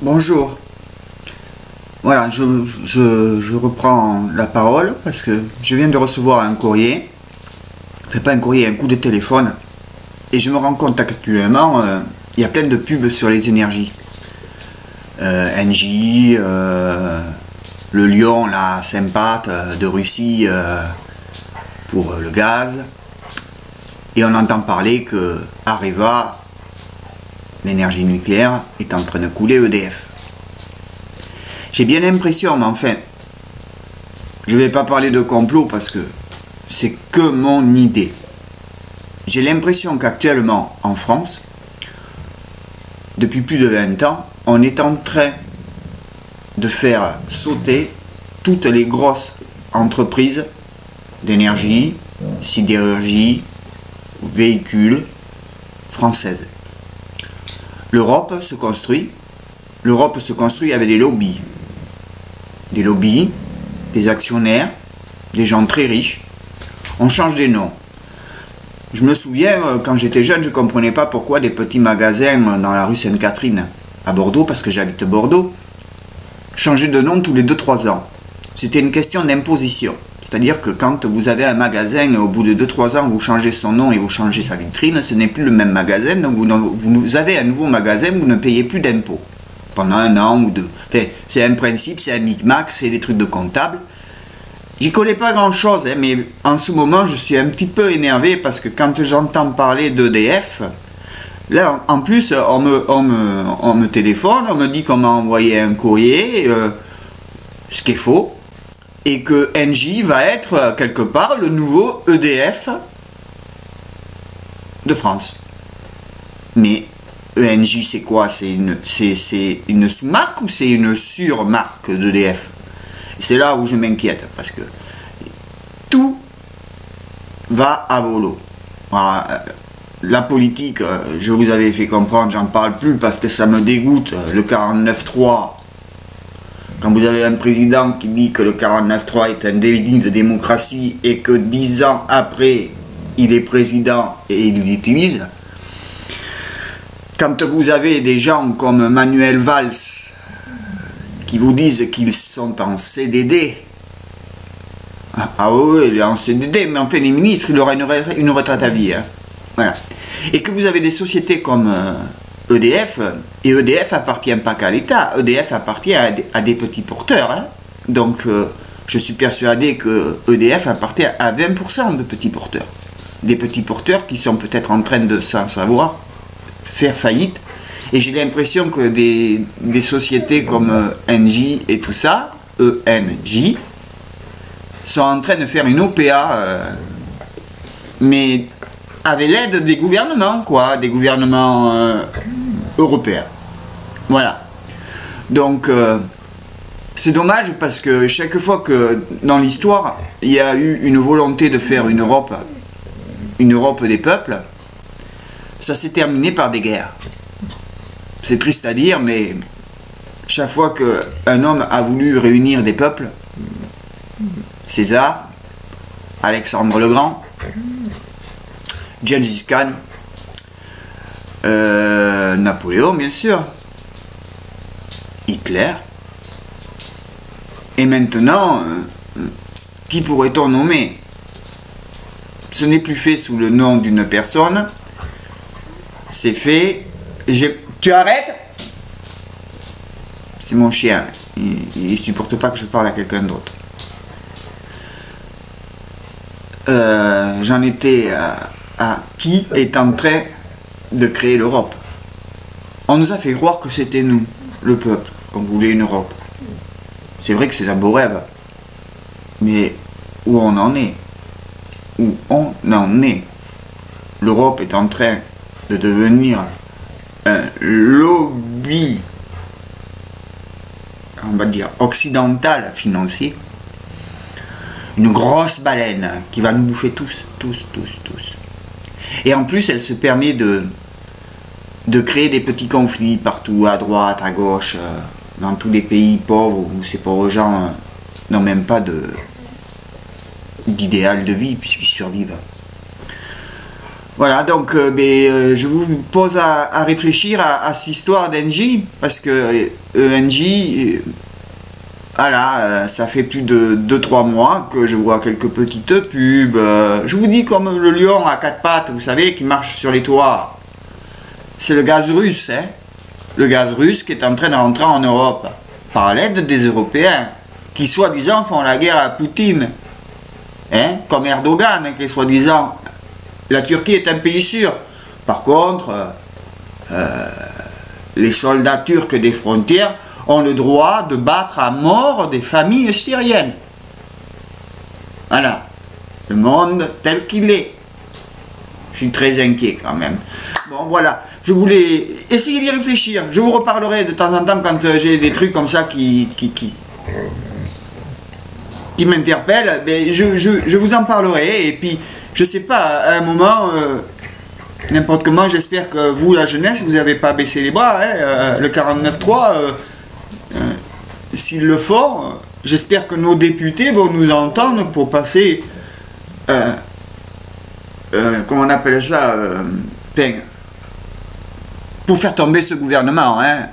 Bonjour. Voilà, je reprends la parole parce que je viens de recevoir un courrier. Enfin, pas un courrier, un coup de téléphone. Et je me rends compte qu'actuellement, il y a plein de pubs sur les énergies. Engie, le Lion, la Sympath de Russie pour le gaz. Et on entend parler que Areva, l'énergie nucléaire, est en train de couler EDF. J'ai bien l'impression, mais enfin, je ne vais pas parler de complot parce que c'est que mon idée. J'ai l'impression qu'actuellement, en France, depuis plus de 20 ans, on est en train de faire sauter toutes les grosses entreprises d'énergie, sidérurgie, véhicules françaises. L'Europe se construit avec des lobbies. Des lobbies, des actionnaires, des gens très riches. On change des noms. Je me souviens, quand j'étais jeune, je ne comprenais pas pourquoi des petits magasins dans la rue Sainte-Catherine, à Bordeaux, parce que j'habite Bordeaux, changeaient de nom tous les 2-3 ans. C'était une question d'imposition. C'est-à-dire que quand vous avez un magasin, au bout de 2-3 ans, vous changez son nom et vous changez sa vitrine, ce n'est plus le même magasin, donc vous avez un nouveau magasin, vous ne payez plus d'impôts. Pendant 1 an ou 2. Enfin, c'est un principe, c'est un micmac, c'est des trucs de comptable. J'y connais pas grand-chose, hein, mais en ce moment, je suis un petit peu énervé parce que quand j'entends parler d'EDF, là, en plus, on me téléphone, on me dit qu'on m'a envoyé un courrier, ce qui est faux, et que Engie va être, quelque part, le nouveau EDF de France. Mais ENJ, c'est quoi? C'est une sous-marque ou c'est une sur-marque d'EDF? C'est là où je m'inquiète, parce que tout va à volo. Voilà, la politique, je vous avais fait comprendre, j'en parle plus parce que ça me dégoûte, le 49-3. Quand vous avez un président qui dit que le 49-3 est un délit de démocratie et que 10 ans après, il est président et il l'utilise. Quand vous avez des gens comme Manuel Valls qui vous disent qu'ils sont en CDD, ah oui, il est en CDD, mais enfin les ministres, il aura une retraite à vie. Hein. Voilà. Et que vous avez des sociétés comme EDF, et EDF appartient pas qu'à l'État, EDF appartient à des petits porteurs. Hein. Donc je suis persuadé que EDF appartient à 20% de petits porteurs. Des petits porteurs qui sont peut-être en train de, sans savoir, faire faillite, et j'ai l'impression que des sociétés comme Engie et tout ça, ENJ, sont en train de faire une OPA, mais avec l'aide des gouvernements, quoi, des gouvernements européens. Voilà. Donc, c'est dommage parce que chaque fois que dans l'histoire, il y a eu une volonté de faire une Europe des peuples, ça s'est terminé par des guerres. C'est triste à dire, mais chaque fois qu'un homme a voulu réunir des peuples, César, Alexandre le Grand, Gengis Khan, Napoléon bien sûr, Hitler, et maintenant, qui pourrait-on nommer? Ce n'est plus fait sous le nom d'une personne, c'est fait. Tu arrêtes? C'est mon chien. Il ne supporte pas que je parle à quelqu'un d'autre. J'en étais à qui est en train de créer l'Europe. On nous a fait croire que c'était nous, le peuple, qu'on voulait une Europe. C'est vrai que c'est un beau rêve. Mais où on en est? Où on en est? L'Europe est en train de devenir un lobby, on va dire, occidental financier, une grosse baleine qui va nous bouffer tous. Et en plus, elle se permet de créer des petits conflits partout, à droite, à gauche, dans tous les pays pauvres où ces pauvres gens n'ont même pas d'idéal de vie puisqu'ils survivent. Voilà, donc je vous pose à réfléchir à cette histoire d'Engie, parce que Engie, voilà, ça fait plus de 2-3 mois que je vois quelques petites pubs. Je vous dis comme le lion à 4 pattes, vous savez, qui marche sur les toits. C'est le gaz russe, hein. Le gaz russe qui est en train de rentrer en Europe, par l'aide des Européens, qui soi-disant font la guerre à Poutine. Hein, comme Erdogan, qui soi-disant, la Turquie est un pays sûr. Par contre, les soldats turcs des frontières ont le droit de battre à mort des familles syriennes. Voilà, le monde tel qu'il est. Je suis très inquiet quand même. Bon, voilà, je voulais essayer d'y réfléchir. Je vous reparlerai de temps en temps quand j'ai des trucs comme ça qui m'interpellent. Mais je vous en parlerai. Et puis, je sais pas, à un moment, n'importe comment, j'espère que vous, la jeunesse, vous n'avez pas baissé les bras. Hein, le 49.3, s'ils le font, j'espère que nos députés vont nous entendre pour passer, comment on appelle ça, pour faire tomber ce gouvernement. Hein,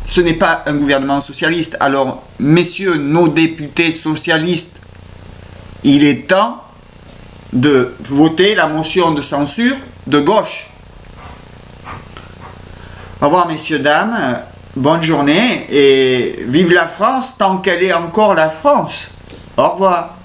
ce n'est pas un gouvernement socialiste. Alors, messieurs, nos députés socialistes, il est temps de voter la motion de censure de gauche. Au revoir, messieurs, dames. Bonne journée et vive la France tant qu'elle est encore la France. Au revoir.